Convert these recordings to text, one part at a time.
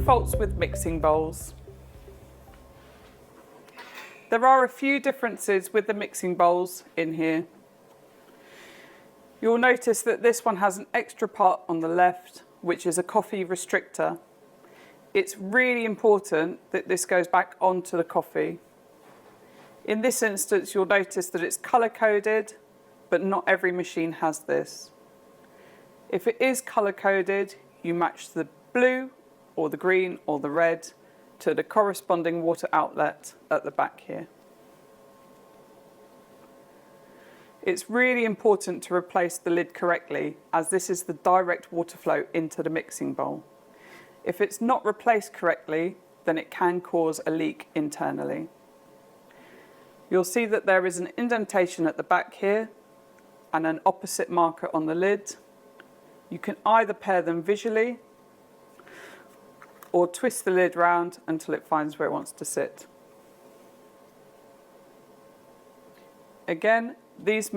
faults with mixing bowls. There are a few differences with the mixing bowls in here. You'll notice that this one has an extra part on the left, which is a coffee restrictor. It's really important that this goes back onto the coffee. In this instance, you'll notice that it's colour-coded, but not every machine has this. If it is colour-coded, you match the blue or the green or the red to the corresponding water outlet at the back here. It's really important to replace the lid correctly, as this is the direct water flow into the mixing bowl. If it's not replaced correctly, then it can cause a leak internally. You'll see that there is an indentation at the back here and an opposite marker on the lid. You can either pair them visually or twist the lid round until it finds where it wants to sit. Again, these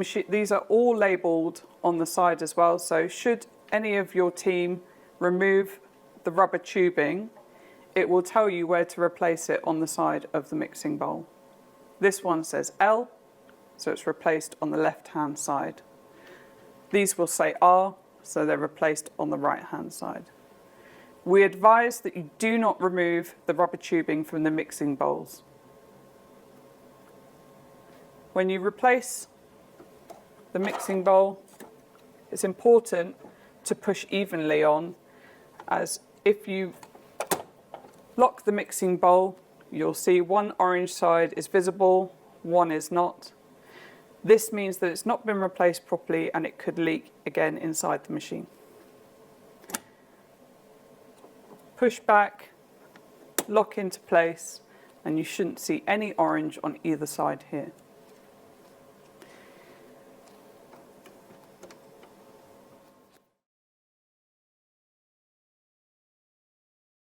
are all labelled on the side as well, so should any of your team remove the rubber tubing, it will tell you where to replace it on the side of the mixing bowl. This one says L, so it's replaced on the left-hand side. These will say R, so they're replaced on the right-hand side. We advise that you do not remove the rubber tubing from the mixing bowls. When you replace the mixing bowl, it's important to push evenly on, as if you lock the mixing bowl, you'll see one orange side is visible, one is not. This means that it's not been replaced properly and it could leak again inside the machine. Push back, lock into place, and you shouldn't see any orange on either side here.